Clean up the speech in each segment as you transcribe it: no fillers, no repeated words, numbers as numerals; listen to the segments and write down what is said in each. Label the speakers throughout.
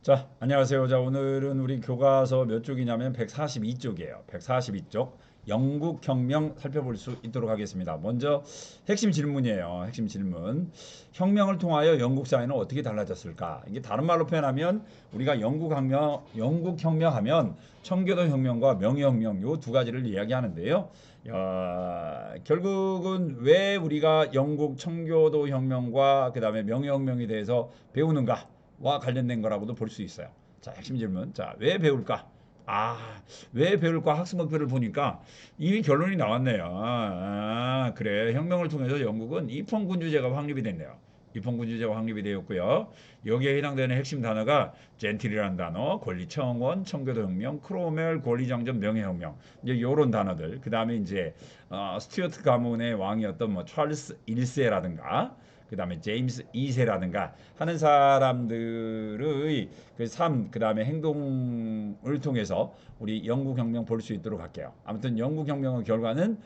Speaker 1: 자, 안녕하세요. 자, 오늘은 우리 교과서 몇 쪽이냐면 142쪽이에요. 142쪽. 영국혁명 살펴볼 수 있도록 하겠습니다. 먼저 핵심 질문이에요. 핵심 질문. 혁명을 통하여 영국 사회는 어떻게 달라졌을까? 이게 다른 말로 표현하면 우리가 영국혁명 하면 청교도 혁명과 명예혁명 요 두 가지를 이야기하는데요. 결국은 왜 우리가 영국 청교도 혁명과 그다음에 명예혁명에 대해서 배우는가? 와 관련된 거라고도 볼 수 있어요. 자, 핵심 질문. 자, 왜 배울까? 왜 배울까? 학습 목표를 보니까 이미 결론이 나왔네요. 그래. 혁명을 통해서 영국은 입헌군주제가 확립이 됐네요. 입헌군주제가 확립이 되었고요. 여기에 해당되는 핵심 단어가 젠틀이라는 단어, 권리청원, 청교도혁명, 크로멜, 권리장전, 명예혁명. 이제 요런 단어들. 그 다음에 이제 스튜어트 가문의 왕이었던 뭐 찰스 1세라든가 그 다음에 제임스 2세라든가 하는 사람들의 그 삶, 그 다음에 행동을 통해서 우리 영국혁명 볼 수 있도록 할게요. 아무튼 영국혁명의 결과는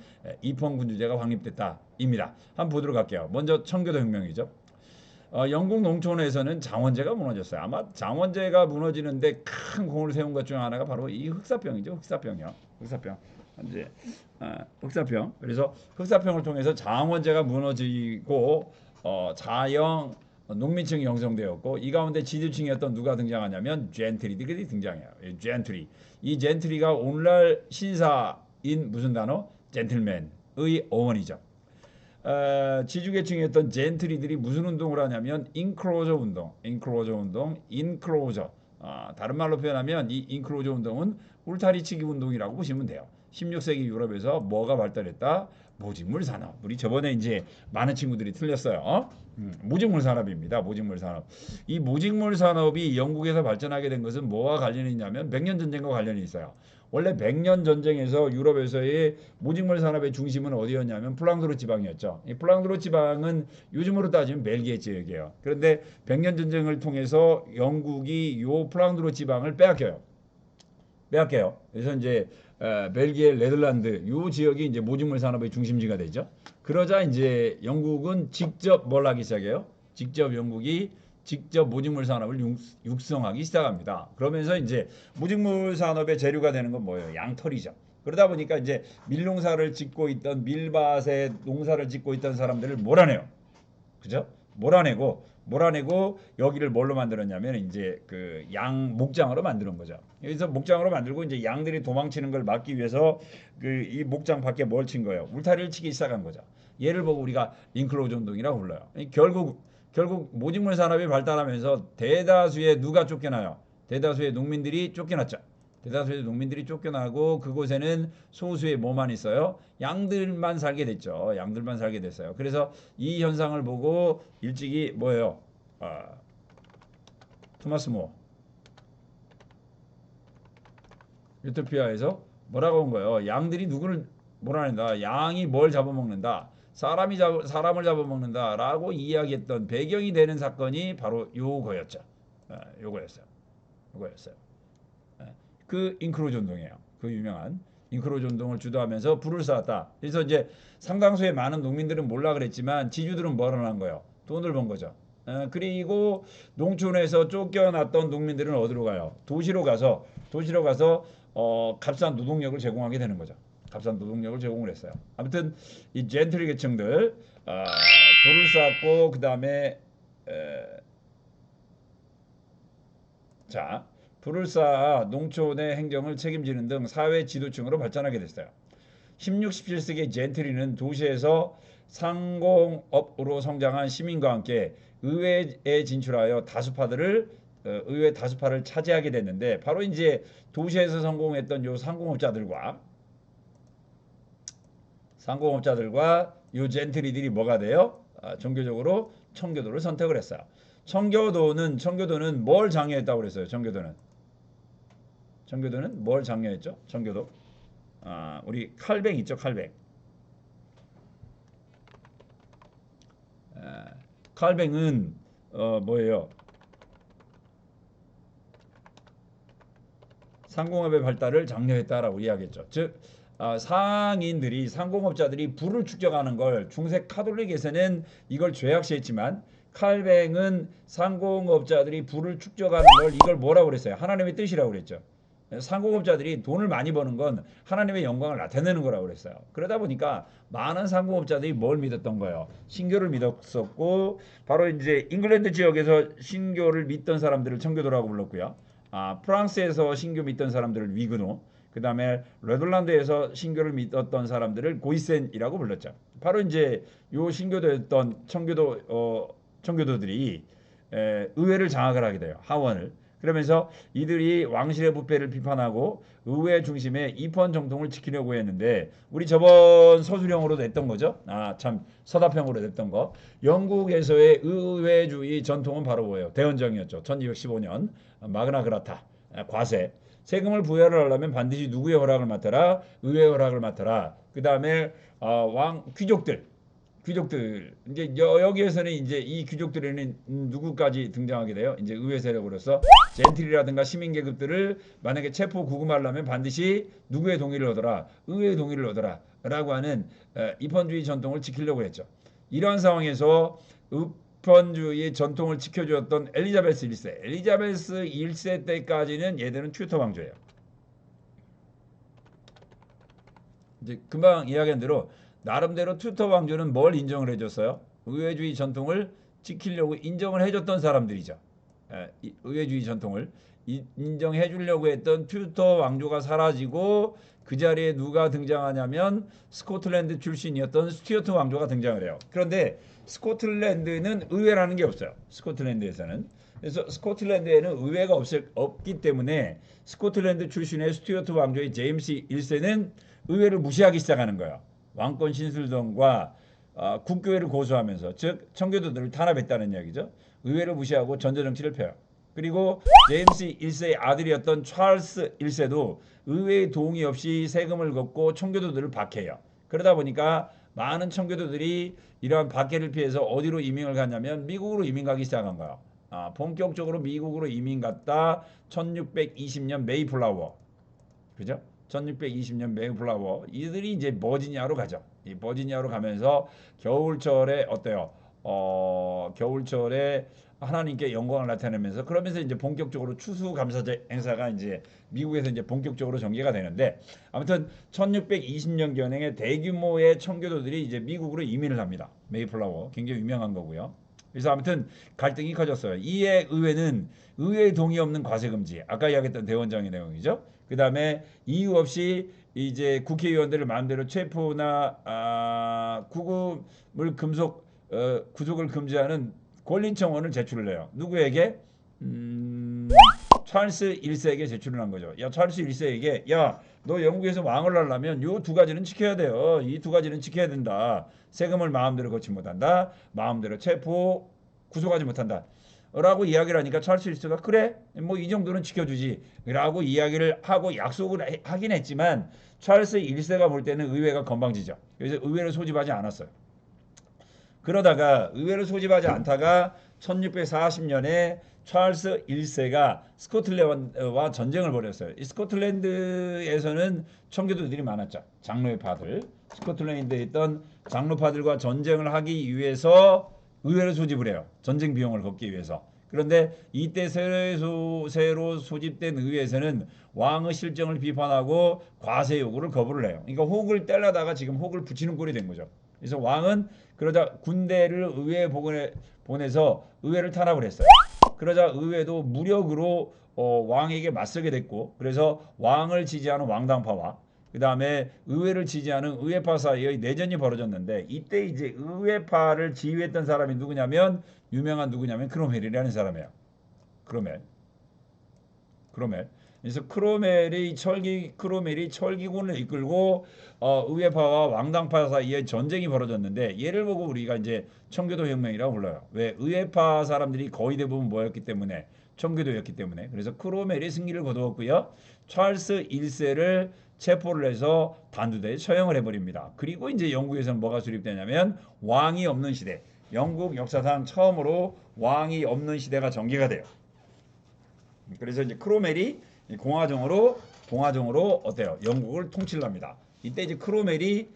Speaker 1: 입헌군주제가 확립됐다입니다. 한번 보도록 할게요. 먼저 청교도혁명이죠. 영국 농촌에서는 장원제가 무너졌어요. 아마 장원제가 무너지는데 큰 공을 세운 것 중 하나가 바로 이 흑사병이죠. 흑사병이요. 흑사병. 이제 흑사병. 그래서 흑사병을 통해서 장원제가 무너지고 자영 농민층이 형성되었고 이 가운데 지주층이었던 누가 등장하냐면 젠트리들이 등장해요. 젠트리. 이 젠트리가 오늘날 신사인 무슨 단어? 젠틀맨의 어원이죠. 지주계층이었던 젠트리들이 무슨 운동을 하냐면 인크로저 운동, 인크로저. 다른 말로 표현하면 이 인크로저 운동은 울타리치기 운동이라고 보시면 돼요. 16세기 유럽에서 뭐가 발달했다? 모직물 산업. 우리 저번에 이제 많은 친구들이 틀렸어요. 모직물 산업입니다. 모직물 산업. 이 모직물 산업이 영국에서 발전하게 된 것은 뭐와 관련이 있냐면 백년 전쟁과 관련이 있어요. 원래 백년 전쟁에서 유럽에서의 모직물 산업의 중심은 어디였냐면 플랑드로 지방이었죠. 이 플랑드로 지방은 요즘으로 따지면 벨기에 지역이에요. 그런데 백년 전쟁을 통해서 영국이 요 플랑드로 지방을 빼앗겨요. 빼앗겨요. 그래서 이제 벨기에, 네덜란드 요 지역이 이제 모직물 산업의 중심지가 되죠. 그러자 이제 영국은 직접 뭘 하기 시작해요? 직접 모직물 산업을 육성하기 시작합니다. 그러면서 이제 모직물 산업의 재료가 되는 건 뭐예요? 양털이죠. 그러다 보니까 이제 밀농사를 짓고 있던 밀밭에 농사를 짓고 있던 사람들을 몰아내요. 그죠? 몰아내고 여기를 뭘로 만들었냐면 이제 그 양 목장으로 만드는 거죠. 여기서 목장으로 만들고 이제 양들이 도망치는 걸 막기 위해서 그 이 목장 밖에 뭘 친 거예요? 울타리를 치기 시작한 거죠. 얘를 보고 우리가 링클로즈 운동이라고 불러요. 결국 모직물 산업이 발달하면서 대다수의 누가 쫓겨나요? 대다수의 농민들이 쫓겨났죠. 대다수의 농민들이 쫓겨나고 그곳에는 소수의 뭐만 있어요? 양들만 살게 됐죠. 양들만 살게 됐어요. 그래서 이 현상을 보고 일찍이 뭐예요? 아, 토마스 모 유토피아에서 뭐라고 한 거예요? 양들이 누구를 몰아낸다. 양이 뭘 잡아먹는다. 사람을 잡아먹는다라고 이야기했던 배경이 되는 사건이 바로 요거였죠. 요거였어요. 요거였어요. 그 인크로즈 운동이에요. 그 유명한 인크로즈 운동을 주도하면서 불을 쌓았다. 그래서 이제 상당수의 많은 농민들은 몰라 그랬지만 지주들은 뭘 하는 거예요? 돈을 번 거죠. 그리고 농촌에서 쫓겨났던 농민들은 어디로 가요? 도시로 가서 값싼 노동력을 제공하게 되는 거죠. 값싼 노동력을 제공을 했어요. 아무튼 이 젠틀리 계층들 불을 쌓고 그 다음에 자, 불을 쌓아 농촌의 행정을 책임지는 등 사회 지도층으로 발전하게 됐어요. 16, 17세기 젠트리는 도시에서 상공업으로 성장한 시민과 함께 의회에 진출하여 의회 다수파를 차지하게 됐는데 바로 이제 도시에서 성공했던 요 상공업자들과 요 젠트리들이 뭐가 돼요? 종교적으로 청교도를 선택을 했어요. 청교도는 뭘 장려했다고 그랬어요? 청교도는 뭘 장려했죠? 청교도. 우리 칼뱅 있죠, 칼뱅. 칼뱅은 뭐예요? 상공업의 발달을 장려했다라고 이야기했죠. 즉 상인들이 상공업자들이 부를 축적하는 걸 중세 카톨릭에서는 이걸 죄악시했지만 칼뱅은 상공업자들이 부를 축적하는 걸 이걸 뭐라고 그랬어요? 하나님의 뜻이라고 그랬죠. 상공업자들이 돈을 많이 버는 건 하나님의 영광을 나타내는 거라고 그랬어요. 그러다 보니까 많은 상공업자들이 뭘 믿었던 거예요? 신교를 믿었었고, 바로 이제 잉글랜드 지역에서 신교를 믿던 사람들을 청교도라고 불렀고요. 프랑스에서 신교 믿던 사람들을 위그노, 그 다음에 네덜란드에서 신교를 믿었던 사람들을 고이센이라고 불렀죠. 바로 이제 요 신교도였던 청교도들이 의회를 장악을 하게 돼요. 하원을. 그러면서 이들이 왕실의 부패를 비판하고 의회 중심의 입헌 정통을 지키려고 했는데, 우리 저번 서술형으로 냈던 거죠. 참 서답형으로 냈던 거. 영국에서의 의회주의 전통은 바로 뭐예요? 대헌정이었죠. 1215년 마그나 그라타, 과세. 세금을 부여를 하려면 반드시 누구의 허락을 맡아라? 의회의 허락을 맡아라. 그 다음에 왕 귀족들 이제 여기에서는 이제 이 귀족들에는 누구까지 등장하게 돼요? 이제 의회 세력으로서 젠틀이라든가 시민 계급들을 만약에 체포 구금하려면 반드시 누구의 동의를 얻어라? 의회의 동의를 얻어라라고 하는 입헌주의 전통을 지키려고 했죠. 이런 상황에서 입헌주의 전통을 지켜주었던 엘리자베스 1세, 엘리자베스 1세 때까지는 얘들은 튜터 왕조예요. 이제 금방 이야기한 대로 나름대로 튜터 왕조는 뭘 인정을 해줬어요? 의회주의 전통을 지키려고 인정을 해줬던 사람들이죠. 의회주의 전통을 인정해 주려고 했던 튜터 왕조가 사라지고 그 자리에 누가 등장하냐면 스코틀랜드 출신이었던 스튜어트 왕조가 등장을 해요. 그런데 스코틀랜드는 의회라는 게 없어요. 스코틀랜드에서는. 그래서 스코틀랜드에는 의회가 없기 때문에 스코틀랜드 출신의 스튜어트 왕조의 제임스 1세는 의회를 무시하기 시작하는 거예요. 왕권 신술동과 국교회를 고수하면서, 즉 청교도들을 탄압했다는 이야기죠. 의회를 무시하고 전자정치를 펴요. 그리고 제임스 1세의 아들이었던 찰스 1세도 의회의 동의 없이 세금을 걷고 청교도들을 박해해요. 그러다 보니까 많은 청교도들이 이러한 박해를 피해서 어디로 이민을 갔냐면 미국으로 이민 가기 시작한 거예요. 본격적으로 미국으로 이민 갔다 1620년 메이플라워, 그죠? 1620년 메이플라워, 이들이 이제 버지니아로 가죠. 이 버지니아로 가면서 겨울철에 어때요? 겨울철에 하나님께 영광을 나타내면서, 그러면서 이제 본격적으로 추수감사제 행사가 이제 미국에서 이제 본격적으로 전개가 되는데, 아무튼 1620년경에 대규모의 청교도들이 이제 미국으로 이민을 합니다. 메이플라워 굉장히 유명한 거고요. 그래서 아무튼 갈등이 커졌어요. 이에 의회는 의회의 동의 없는 과세 금지, 아까 이야기했던 대원장의 내용이죠. 그 다음에 이유 없이 이제 국회의원들을 마음대로 체포나 구금을 구속을 금지하는 권리청원을 제출을 해요. 누구에게? 찰스 1세에게 제출을 한 거죠. 야, 찰스 1세에게, 야, 너 영국에서 왕을 하려면 요 두 가지는 지켜야 돼요. 이 두 가지는 지켜야 된다. 세금을 마음대로 걷지 못한다. 마음대로 체포, 구속하지 못한다. 라고 이야기를 하니까 찰스 1세가 그래, 뭐 이 정도는 지켜주지 라고 이야기를 하고 약속을 하긴 했지만, 찰스 1세가 볼 때는 의회가 건방지죠. 그래서 의회를 소집하지 않았어요. 그러다가 의회를 소집하지 않다가 1640년에 찰스 1세가 스코틀랜드와 전쟁을 벌였어요. 이 스코틀랜드에서는 청교도들이 많았죠. 장로파들. 스코틀랜드에 있던 장로파들과 전쟁을 하기 위해서 의회를 소집을 해요. 전쟁 비용을 걷기 위해서. 그런데 이때 새로 소집된 의회에서는 왕의 실정을 비판하고 과세 요구를 거부를 해요. 그러니까 혹을 떼려다가 지금 혹을 붙이는 꼴이 된 거죠. 그래서 왕은 그러자 군대를 의회에 보내서 의회를 탄압을 했어요. 그러자 의회도 무력으로 왕에게 맞서게 됐고, 그래서 왕을 지지하는 왕당파와 그 다음에 의회를 지지하는 의회파 사이의 내전이 벌어졌는데, 이때 이제 의회파를 지휘했던 사람이 누구냐면 크롬웰이라는 사람이에요. 크롬웰. 그래서 크롬웰이 철기군을 이끌고 의회파와 왕당파 사이에 전쟁이 벌어졌는데, 얘를 보고 우리가 이제 청교도 혁명이라고 불러요. 왜? 의회파 사람들이 거의 대부분 뭐였기 때문에? 청교도였기 때문에. 그래서 크롬웰이 승리를 거두었고요. 찰스 1세를 체포를 해서 단두대에 처형을 해버립니다. 그리고 이제 영국에서는 뭐가 수립되냐면 왕이 없는 시대. 영국 역사상 처음으로 왕이 없는 시대가 전개가 돼요. 그래서 이제 크롬웰이 공화정으로 어때요? 영국을 통치를 합니다. 이때 이제 크롬웰이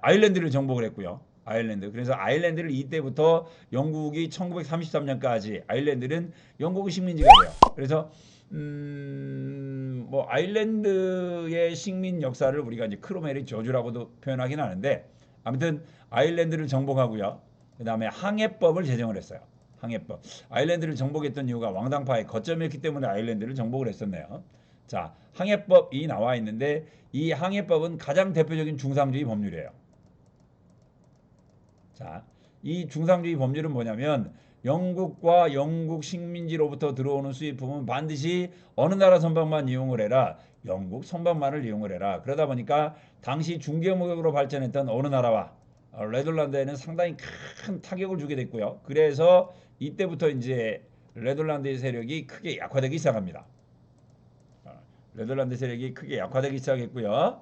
Speaker 1: 아일랜드를 정복을 했고요. 아일랜드. 그래서 아일랜드를 이때부터 영국이 1933년까지 아일랜드는 영국의 식민지가 돼요. 그래서 뭐 아일랜드의 식민 역사를 우리가 이제 크로메리 저주라고도 표현하긴 하는데 아무튼 아일랜드를 정복하고요. 그다음에 항해법을 제정을 했어요. 항해법. 아일랜드를 정복했던 이유가 왕당파의 거점이었기 때문에 아일랜드를 정복을 했었네요. 자, 항해법이 나와 있는데 이 항해법은 가장 대표적인 중상주의 법률이에요. 자, 이 중상주의 법률은 뭐냐면 영국과 영국 식민지로부터 들어오는 수입품은 반드시 어느 나라 선박만 이용을 해라. 영국 선박만을 이용을 해라. 그러다 보니까 당시 중개무역으로 발전했던 어느 나라와 네덜란드에는 상당히 큰 타격을 주게 됐고요. 그래서 이때부터 이제 네덜란드의 세력이 크게 약화되기 시작합니다. 네덜란드 세력이 크게 약화되기 시작했고요.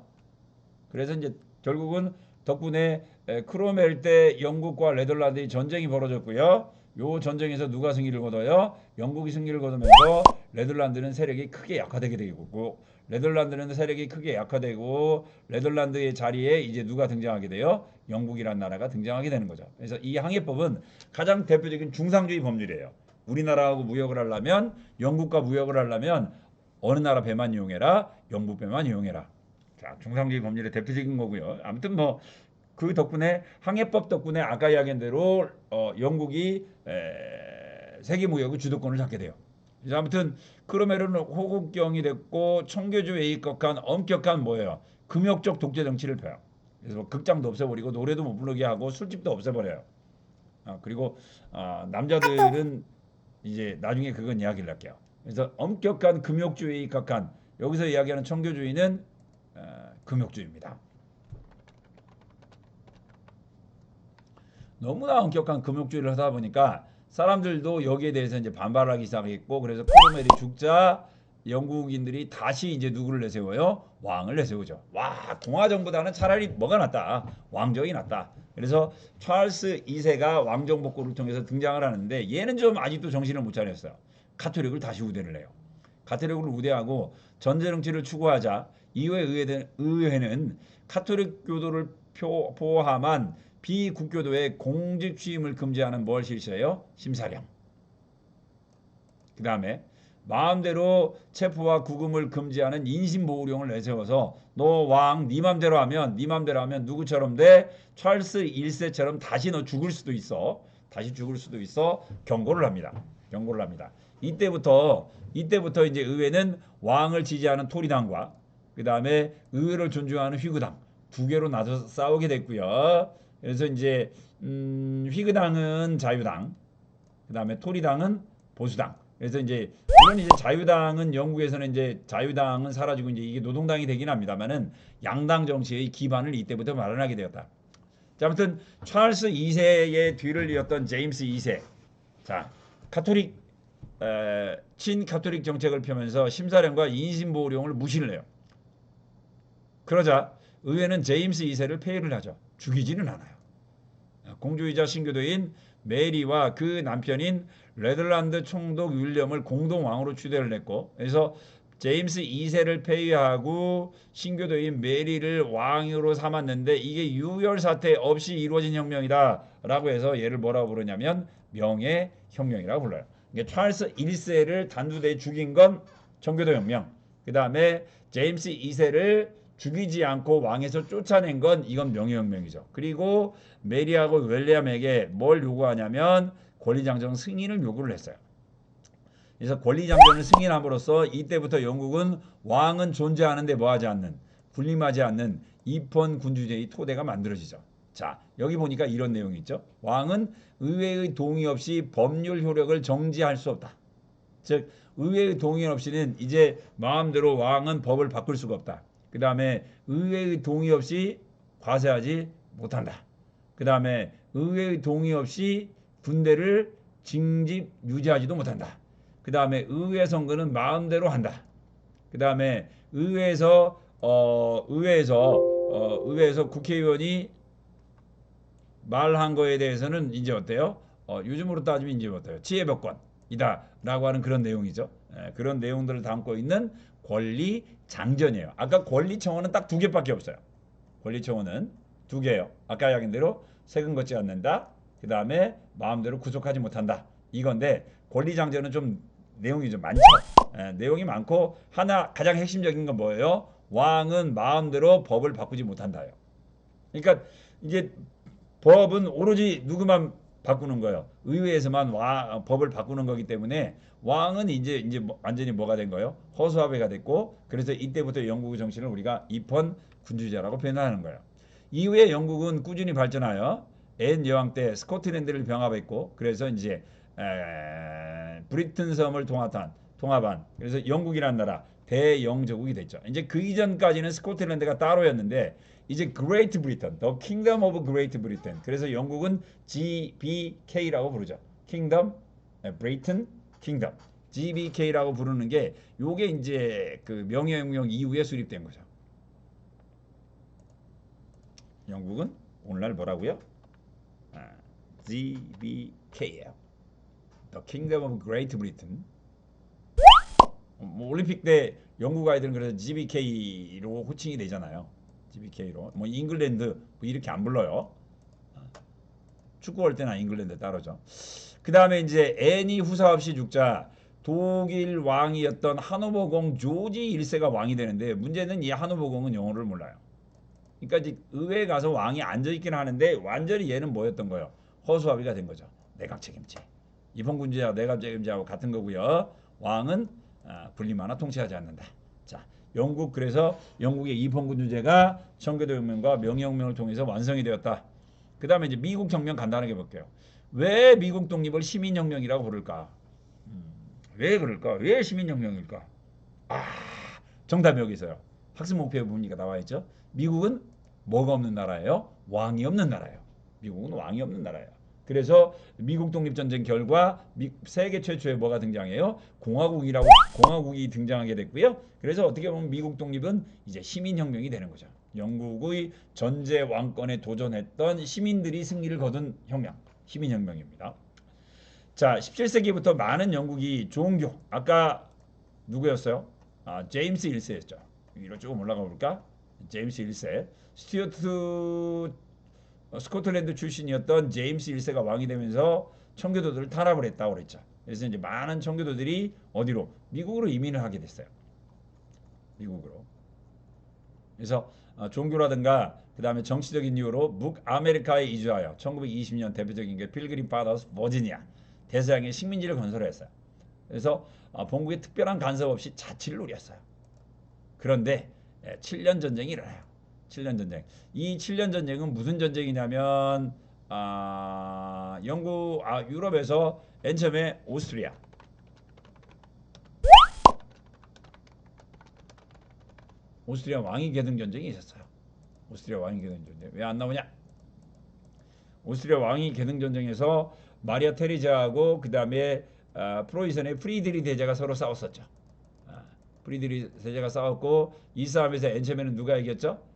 Speaker 1: 그래서 이제 결국은 덕분에 크로멜 때 영국과 네덜란드의 전쟁이 벌어졌고요. 요 전쟁에서 누가 승리를 거둬요? 영국이 승리를 거두면서 네덜란드는 세력이 크게 약화되게 되고 네덜란드는 세력이 크게 약화되고 네덜란드의 자리에 이제 누가 등장하게 돼요? 영국이란 나라가 등장하게 되는 거죠. 그래서 이 항해법은 가장 대표적인 중상주의 법률이에요. 우리나라하고 무역을 하려면 영국과 무역을 하려면 어느 나라 배만 이용해라? 영국 배만 이용해라. 자, 중상주의 법률의 대표적인 거고요. 아무튼 뭐 그 덕분에 항해법 덕분에 아까 이야기한 대로 영국이 세계 무역의 주도권을 잡게 돼요. 그래서 아무튼 크로멜은 호국경이 됐고 청교조에 입각한 엄격한 뭐예요? 금욕적 독재 정치를 펴요. 그래서 뭐 극장도 없애버리고 노래도 못 부르게 하고 술집도 없애버려요. 그리고 남자들은 이제 나중에 그건 이야기를 할게요. 그래서 엄격한 금욕주의에 입각한 여기서 이야기하는 청교주의는 금욕주의입니다. 너무나 엄격한 금욕주의를 하다 보니까 사람들도 여기에 대해서 이제 반발하기 시작했고 그래서 크로멜이 죽자 영국인들이 다시 이제 누구를 내세워요? 왕을 내세우죠. 와, 공화정보다는 차라리 뭐가 낫다? 왕정이 낫다. 그래서 찰스 2세가 왕정 복구를 통해서 등장을 하는데 얘는 좀 아직도 정신을 못 차렸어요. 가톨릭을 다시 우대를 해요. 가톨릭을 우대하고 전제 정치를 추구하자 이후에 의회는 가톨릭 교도를 포함한 비국교도의 공직 취임을 금지하는 뭘 실시해요? 심사령. 그 다음에 마음대로 체포와 구금을 금지하는 인신보호령을 내세워서 너 왕 네 맘대로 하면 누구처럼 돼? 찰스 1세처럼 다시 너 죽을 수도 있어. 다시 죽을 수도 있어. 경고를 합니다. 경고를 합니다. 이때부터 이제 의회는 왕을 지지하는 토리당과 그 다음에 의회를 존중하는 휘구당 두 개로 나눠서 싸우게 됐고요. 그래서 이제 휘그당은 자유당, 그 다음에 토리당은 보수당. 그래서 이제 물론 이제 자유당은 영국에서는 이제 자유당은 사라지고 이제 이게 노동당이 되긴 합니다만은 양당 정치의 기반을 이때부터 마련하게 되었다. 자, 아무튼 찰스 2세의 뒤를 이었던 제임스 2세. 자, 카톨릭 친카톨릭 정책을 펴면서 심사령과 인신보호령을 무시를 해요. 그러자 의회는 제임스 2세를 폐위를 하죠. 죽이지는 않아요. 공주이자 신교도인 메리와 그 남편인 네덜란드 총독 윌리엄을 공동 왕으로 추대를 했고 그래서 제임스 2세를 폐위하고 신교도인 메리를 왕으로 삼았는데 이게 유혈 사태 없이 이루어진 혁명이다라고 해서 얘를 뭐라고 부르냐면 명예혁명이라고 불러요. 그러니까 찰스 1세를 단두대에 죽인 건 청교도 혁명. 그 다음에 제임스 2세를 죽이지 않고 왕에서 쫓아낸 건 이건 명예혁명이죠. 그리고 메리하고 윌리엄에게 뭘 요구하냐면 권리장정 승인을 요구를 했어요. 그래서 권리장전을 승인함으로써 이때부터 영국은 왕은 존재하는데 뭐하지 않는 군림하지 않는 입헌 군주제의 토대가 만들어지죠. 자, 여기 보니까 이런 내용이 있죠. 왕은 의회의 동의 없이 법률 효력을 정지할 수 없다. 즉 의회의 동의 없이는 이제 마음대로 왕은 법을 바꿀 수가 없다. 그 다음에 의회의 동의 없이 과세하지 못한다. 그 다음에 의회의 동의 없이 군대를 징집 유지하지도 못한다. 그 다음에 의회 선거는 마음대로 한다. 그 다음에 의회에서 국회의원이 말한 거에 대해서는 이제 어때요? 요즘으로 따지면 이제 어때요? 치해법권이다라고 하는 그런 내용이죠. 그런 내용들을 담고 있는 권리 장전이에요. 아까 권리청원은 딱 두 개밖에 없어요. 권리청원은 두 개예요. 아까 이야기한 대로 세금 걷지 않는다. 그 다음에 마음대로 구속하지 못한다. 이건데 권리장제는 좀 내용이 좀 많죠. 내용이 많고 하나 가장 핵심적인 건 뭐예요? 왕은 마음대로 법을 바꾸지 못한다요. 그러니까 이제 법은 오로지 누구만 바꾸는 거예요. 의회에서만 법을 바꾸는 거기 때문에 왕은 이제 완전히 뭐가 된 거예요? 허수아비가 됐고 그래서 이때부터 영국의 정신을 우리가 입헌 군주제라고 표현하는 거예요. 이후에 영국은 꾸준히 발전하여 앤 여왕 때 스코틀랜드를 병합했고 그래서 이제 브리튼 섬을 통합한 그래서 영국이라는 나라 대영제국이 됐죠. 이제 그 이전까지는 스코틀랜드가 따로였는데 이제 그레이트 브리튼, The Kingdom of Great Britain. 그래서 영국은 GBK라고 부르죠. Kingdom, Britain, Kingdom. GBK라고 부르는 게 요게 이제 그 명예혁명 이후에 수립된 거죠. 영국은 오늘날 뭐라고요? GBK예요. The Kingdom of Great Britain. 뭐 올림픽 때 영국 아이들은 그래서 GBK로 호칭이 되잖아요. GBK로. 뭐 잉글랜드 뭐 이렇게 안 불러요. 축구 할 때나 잉글랜드 따로죠. 그 다음에 이제 애니 후사 없이 죽자 독일 왕이었던 하노버공 조지 1세가 왕이 되는데 문제는 이 하노버공은 영어를 몰라요. 그러니까 이제 의회에 가서 왕이 앉아있긴 하는데 완전히 얘는 뭐였던 거예요? 허수아비가 된 거죠. 내각 책임제. 입헌군주제하고 내각 책임제하고 같은 거고요. 왕은 군림하나 통치하지 않는다. 자, 영국 그래서 영국의 입헌군주제가 청교도혁명과 명예혁명을 통해서 완성이 되었다. 그 다음에 이제 미국 혁명 간단하게 볼게요. 왜 미국 독립을 시민혁명이라고 부를까? 왜 그럴까? 왜 시민혁명일까? 정답이 여기 있어요. 학습 목표에 보니까 나와 있죠. 미국은 뭐가 없는 나라예요? 왕이 없는 나라예요. 미국은 왕이 없는 나라예요. 그래서 미국 독립전쟁 결과 세계 최초의 뭐가 등장해요? 공화국이 등장하게 됐고요. 그래서 어떻게 보면 미국 독립은 이제 시민혁명이 되는 거죠. 영국의 전제 왕권에 도전했던 시민들이 승리를 거둔 혁명, 시민혁명입니다. 자, 17세기부터 많은 영국이 종교, 아까 누구였어요? 제임스 1세였죠. 위로 조금 올라가 볼까? 제임스 1세. 스튜어트 스코틀랜드 출신이었던 제임스 1세가 왕이 되면서 청교도들을 탄압을 했다고 그랬죠. 그래서 이제 많은 청교도들이 어디로? 미국으로 이민을 하게 됐어요. 미국으로. 그래서 종교라든가 그 다음에 정치적인 이유로 북아메리카에 이주하여 1920년 대표적인 게 필그림 파더스 버지니아 대서양의 식민지를 건설했어요. 그래서 본국에 특별한 간섭 없이 자치를 누렸어요. 그런데 7년 전쟁이 일어나요. 7년 전쟁. 이 7년 전쟁은 무슨 전쟁이냐면 유럽에서 맨 처음에 오스트리아 왕위 계승 전쟁이 있었어요. 오스트리아 왕위 계승 전쟁. 왜 안 나오냐? 오스트리아 왕위 계승 전쟁에서 마리아 테레자하고 그 다음에 프로이센의 프리드리 대제가 서로 싸웠었죠. 프리드리 대제가 싸웠고 이 싸움에서 맨 처음에는 누가 이겼죠?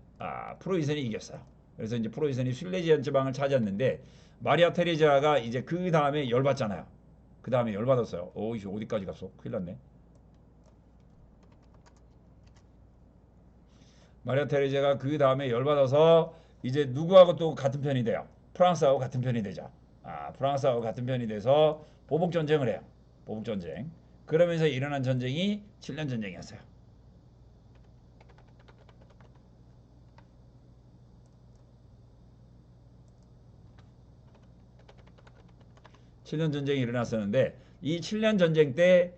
Speaker 1: 프로이센이 이겼어요. 그래서 이제 프로이센이 술레지안 지방을 차지했는데 마리아 테레자가 이제 그 다음에 열받잖아요. 그 다음에 열받았어요. 어디까지 갔어? 큰일 났네. 마리아 테레자가 그 다음에 열받아서 이제 누구하고 또 같은 편이 돼요? 프랑스하고 같은 편이 되죠. 프랑스하고 같은 편이 돼서 보복 전쟁을 해요. 보복 전쟁. 그러면서 일어난 전쟁이 7년 전쟁이었어요. (7년) 전쟁이 일어났었는데 이 7년 전쟁 때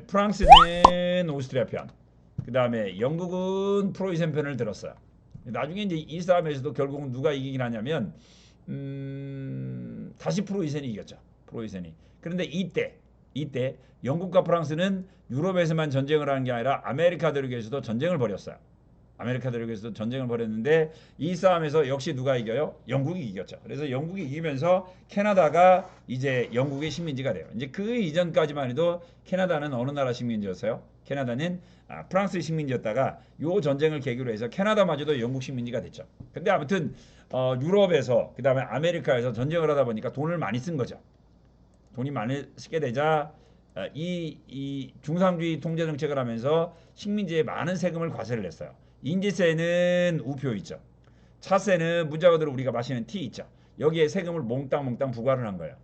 Speaker 1: 프랑스는 오스트리아 편, 그 다음에 영국은 프로이센 편을 들었어요. 나중에 이제 이 싸움에서도 결국은 누가 이기긴 하냐면 다시 프로이센이 이겼죠. 프로이센이. 그런데 이때 영국과 프랑스는 유럽에서만 전쟁을 하는 게 아니라 아메리카 대륙에서도 전쟁을 벌였어요. 아메리카 대륙에서도 전쟁을 벌였는데 이 싸움에서 역시 누가 이겨요? 영국이 이겼죠. 그래서 영국이 이기면서 캐나다가 이제 영국의 식민지가 돼요. 이제 그 이전까지만 해도 캐나다는 어느 나라 식민지였어요? 캐나다는 프랑스의 식민지였다가 요 전쟁을 계기로 해서 캐나다마저도 영국 식민지가 됐죠. 근데 아무튼 유럽에서 그 다음에 아메리카에서 전쟁을 하다 보니까 돈을 많이 쓴 거죠. 돈이 많이 쓰게 되자 이 중상주의 통제 정책을 하면서 식민지에 많은 세금을 과세를 했어요. 인지세는 우표 있죠. 차세는 무작위로 우리가 마시는 티 있죠. 여기에 세금을 몽땅 부과를 한 거예요.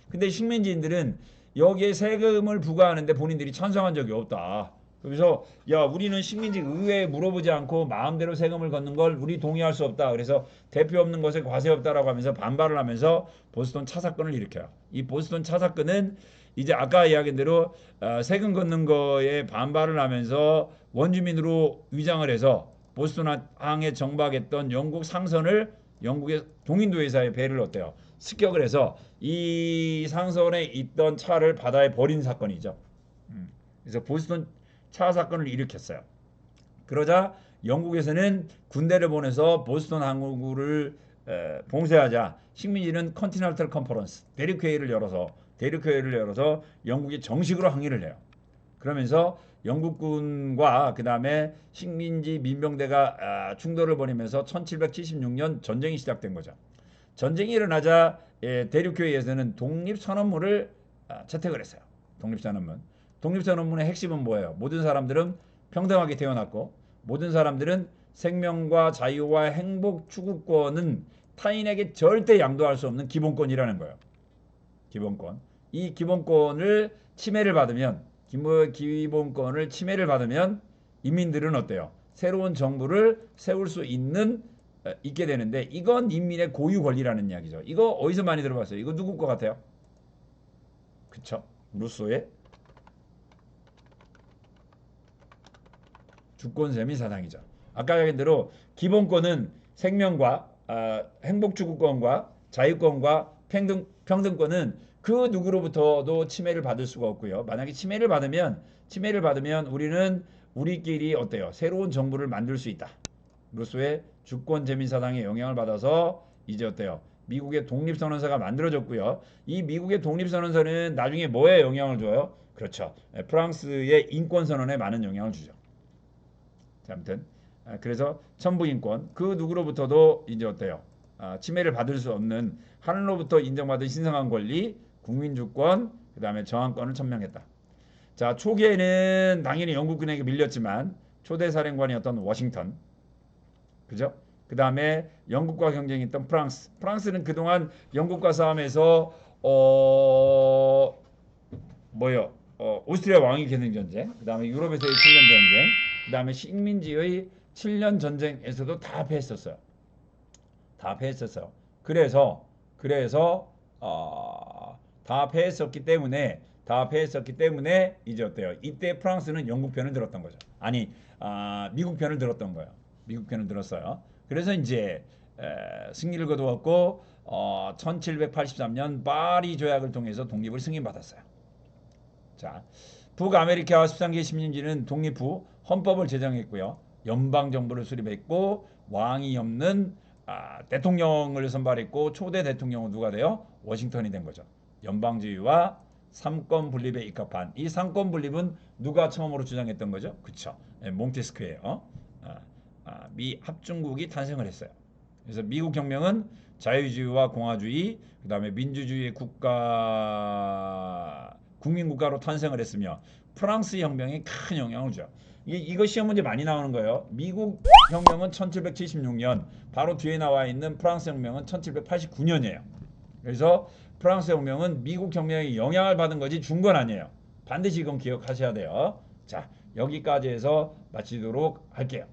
Speaker 1: 근데 식민지인들은 여기에 세금을 부과하는데 본인들이 찬성한 적이 없다. 그래서 야, 우리는 식민지 의회에 물어보지 않고 마음대로 세금을 걷는 걸 우리 동의할 수 없다. 그래서 대표 없는 것에 과세 없다라고 하면서 반발을 하면서 보스턴 차 사건을 일으켜요. 이 보스턴 차 사건은 이제 아까 이야기한 대로 세금 걷는 거에 반발을 하면서 원주민으로 위장을 해서 보스턴 항에 정박했던 영국 상선을 영국의 동인도 회사에 배를 어때요? 습격을 해서 이 상선에 있던 차를 바다에 버린 사건이죠. 그래서 보스턴 차 사건을 일으켰어요. 그러자 영국에서는 군대를 보내서 보스턴 항구를 봉쇄하자 식민지는 컨티넨탈 컨퍼런스 대륙회의를 열어서 영국이 정식으로 항의를 해요. 그러면서 영국군과 그 다음에 식민지 민병대가 충돌을 벌이면서 1776년 전쟁이 시작된 거죠. 전쟁이 일어나자 대륙회의에서는 독립선언문을 채택을 했어요. 독립선언문. 독립선언문의 핵심은 뭐예요? 모든 사람들은 평등하게 태어났고 모든 사람들은 생명과 자유와 행복 추구권은 타인에게 절대 양도할 수 없는 기본권이라는 거예요. 기본권. 이 기본권을 침해를 받으면 기본권을 침해를 받으면 인민들은 어때요? 새로운 정부를 세울 수 있게 되는데 이건 인민의 고유 권리라는 이야기죠. 이거 어디서 많이 들어봤어요? 이거 누구 것 같아요? 그쵸? 루소의 주권세미 사상이죠. 아까 얘기한 대로 기본권은 생명과 행복추구권과 자유권과 평등권은 그 누구로부터도 침해를 받을 수가 없고요. 만약에 침해를 받으면 우리는 우리끼리 어때요? 새로운 정부를 만들 수 있다. 루소의 주권재민사상의 영향을 받아서 이제 어때요? 미국의 독립선언서가 만들어졌고요. 이 미국의 독립선언서는 나중에 뭐에 영향을 줘요? 그렇죠. 프랑스의 인권선언에 많은 영향을 주죠. 자, 아무튼 그래서 천부인권 그 누구로부터도 이제 어때요? 침해를 받을 수 없는 하늘로부터 인정받은 신성한 권리, 국민주권, 그 다음에 저항권을 천명했다. 자, 초기에는 당연히 영국군에게 밀렸지만 초대 사령관이었던 워싱턴, 그죠? 그 다음에 영국과 경쟁했던 프랑스는 그동안 영국과 싸움에서 오스트리아 왕위 계승 전쟁, 그 다음에 유럽에서의 7년 전쟁, 그 다음에 식민지의 7년 전쟁에서도 다 패했었어요. 그래서 다 패했었기 때문에 이제 어때요? 이때 프랑스는 영국 편을 들었던 거죠. 아니, 미국 편을 들었던 거예요. 미국 편을 들었어요. 그래서 이제 승리를 거두었고 1783년 파리 조약을 통해서 독립을 승인받았어요. 자, 북아메리카 13개 식민지는 독립 후 헌법을 제정했고요. 연방 정부를 수립했고 왕이 없는 대통령을 선발했고 초대 대통령은 누가 돼요? 워싱턴이 된 거죠. 연방주의와 삼권 분립에 입각한 이 삼권 분립은 누가 처음으로 주장했던 거죠? 그쵸? 몽테스크예요. 미 합중국이 탄생을 했어요. 그래서 미국 혁명은 자유주의와 공화주의, 그 다음에 민주주의의 국민국가로 탄생을 했으며 프랑스 혁명에 큰 영향을 줘. 이거 시험 문제 많이 나오는 거예요. 미국 혁명은 1776년, 바로 뒤에 나와 있는 프랑스 혁명은 1789년이에요. 그래서 프랑스 혁명은 미국 혁명에 영향을 받은 거지 준 건 아니에요. 반드시 이건 기억하셔야 돼요. 자, 여기까지 해서 마치도록 할게요.